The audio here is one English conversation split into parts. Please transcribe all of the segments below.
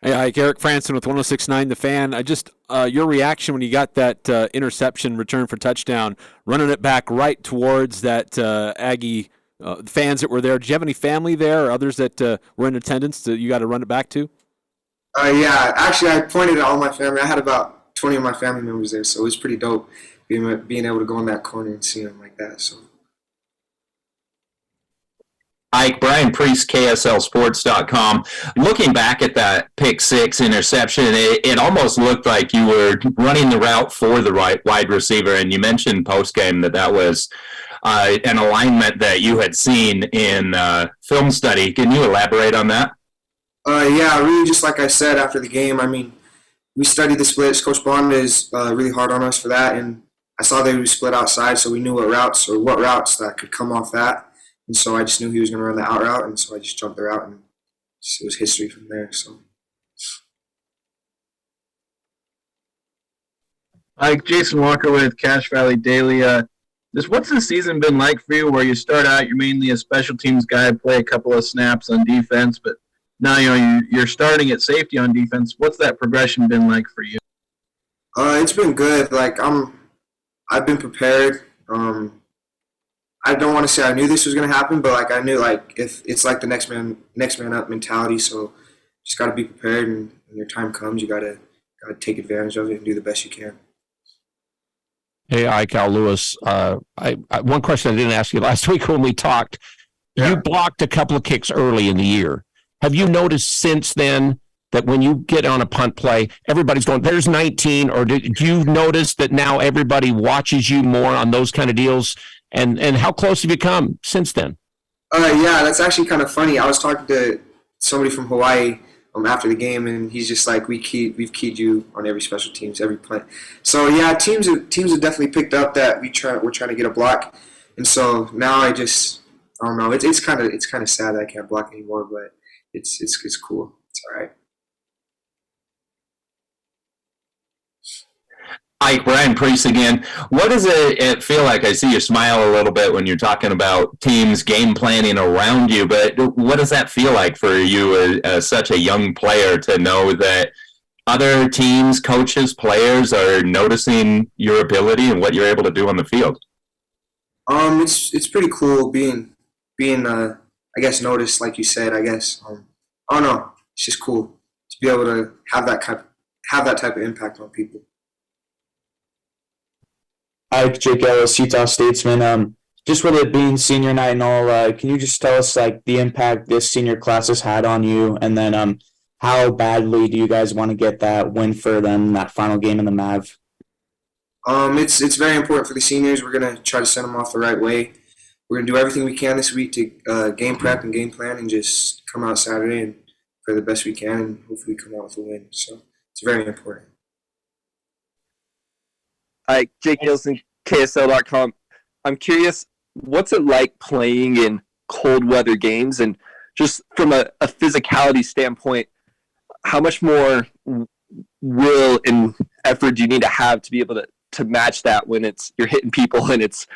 Hey, Ike, Eric Franson with 106.9 The Fan. I just your reaction when you got that interception return for touchdown, running it back right towards that Aggie fans that were there. Did you have any family there or others that were in attendance that you got to run it back to? Yeah, actually, I pointed at all my family. I had about 20 of my family members there, so it was pretty dope being able to go in that corner and see them like that. So Ike, Brian Priest, KSLSports.com. Looking back at that pick six interception, it almost looked like you were running the route for the right wide receiver. And you mentioned post-game that was an alignment that you had seen in film study. Can you elaborate on that? Yeah, really, just like I said after the game. I mean, we studied the splits. Coach Bond is really hard on us for that, and I saw they would split outside, so we knew what routes that could come off that. And so I just knew he was going to run the out route, and so I just jumped the route, and it was history from there. So, Jason Walker with Cache Valley Daily. Just what's the season been like for you? Where you start out, you're mainly a special teams guy, play a couple of snaps on defense, but now you're starting at safety on defense. What's that progression been like for you? It's been good. Like I've been prepared. I don't want to say I knew this was going to happen, but like I knew like if it's like the next man up mentality. So just got to be prepared, and when your time comes, you gotta take advantage of it and do the best you can. Hey, Ike Lewis. One question I didn't ask you last week when we talked. Yeah. You blocked a couple of kicks early in the year. Have you noticed since then that when you get on a punt play, everybody's going, there's 19, or did you notice that now everybody watches you more on those kind of deals? And how close have you come since then? Yeah, that's actually kind of funny. I was talking to somebody from Hawaii after the game, and he's just like, we've keyed you on every special teams, every play. So yeah, teams have definitely picked up that we're trying to get a block, and so now I don't know. It's kind of sad that I can't block anymore, but it's cool. It's all right. Ike, Brian Priest again. What does it feel like? I see you smile a little bit when you're talking about teams game planning around you, but what does that feel like for you as such a young player to know that other teams, coaches, players are noticing your ability and what you're able to do on the field? It's pretty cool being I guess noticed, like you said. I guess I don't know. It's just cool to be able to have that type of impact on people. Ike, Jake Ellis, Utah Statesman. Just with it being senior night and all, can you just tell us like the impact this senior class has had on you, and then how badly do you guys want to get that win for them, that final game in the MAV? It's very important for the seniors. We're gonna try to send them off the right way. We're gonna do everything we can this week to game prep and game plan, and just come out Saturday and play the best we can, and hopefully come out with a win. So it's very important. Hi, Jake Nielsen, KSL.com. I'm curious, what's it like playing in cold weather games? And just from a physicality standpoint, how much more will and effort do you need to have to be able to match that when you're hitting people and it's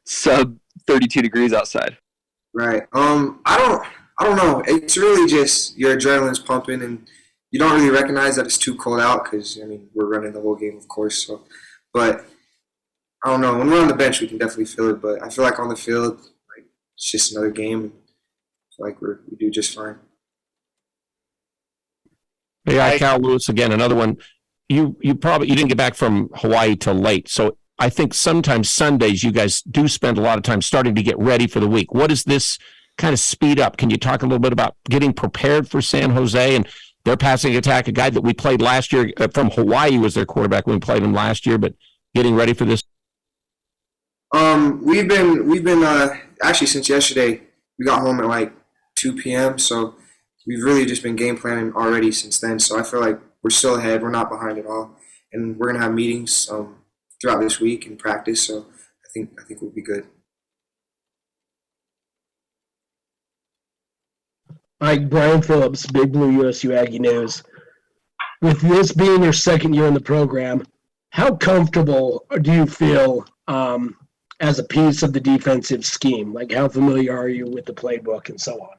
sub 32 degrees outside? Right. I don't know. It's really just your adrenaline's pumping, and you don't really recognize that it's too cold out because, I mean, we're running the whole game, of course. So. But I don't know. When we're on the bench, we can definitely feel it. But I feel like on the field, like it's just another game. And I feel like we do just fine. Hey, Cal Lewis again. Another one. You didn't get back from Hawaii till late, so I think sometimes Sundays you guys do spend a lot of time starting to get ready for the week. What does this kind of speed up? Can you talk a little bit about getting prepared for San Jose and their passing attack? A guy that we played last year from Hawaii was their quarterback when we played him last year, but getting ready for this. We've been actually since yesterday. We got home at like 2 p.m. So we've really just been game planning already since then. So I feel like we're still ahead. We're not behind at all, and we're gonna have meetings throughout this week and practice. So I think we'll be good. Brian Phillips, Big Blue USU Aggie News. With this being your second year in the program, how comfortable do you feel as a piece of the defensive scheme? Like, how familiar are you with the playbook and so on?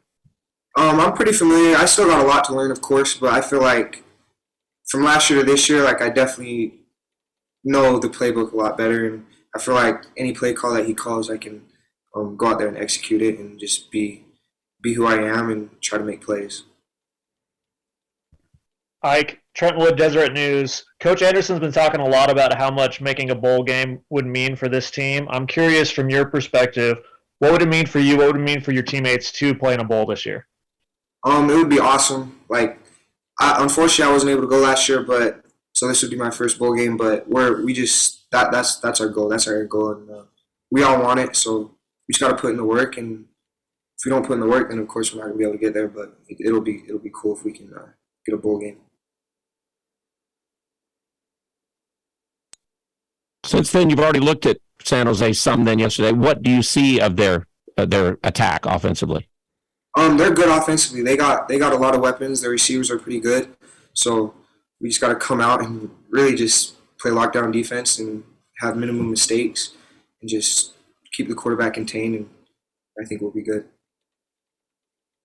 I'm pretty familiar. I still got a lot to learn, of course, but I feel like from last year to this year, like I definitely know the playbook a lot better, and I feel like any play call that he calls, I can go out there and execute it and just be who I am and try to make plays. Ike, Trentwood Deseret News. Coach Anderson's been talking a lot about how much making a bowl game would mean for this team. I'm curious from your perspective, what would it mean for you? What would it mean for your teammates to play in a bowl this year? It would be awesome. Like, unfortunately, I wasn't able to go last year, but so this would be my first bowl game. But that's our goal. That's our goal, and we all want it. So we just got to put in the work, and if we don't put in the work, then of course we're not gonna be able to get there. But it'll be cool if we can get a bowl game. Since then, you've already looked at San Jose some then yesterday. What do you see of their attack offensively? They're good offensively. They got a lot of weapons. Their receivers are pretty good. So we just got to come out and really just play lockdown defense and have minimum mistakes and just keep the quarterback contained. And I think we'll be good.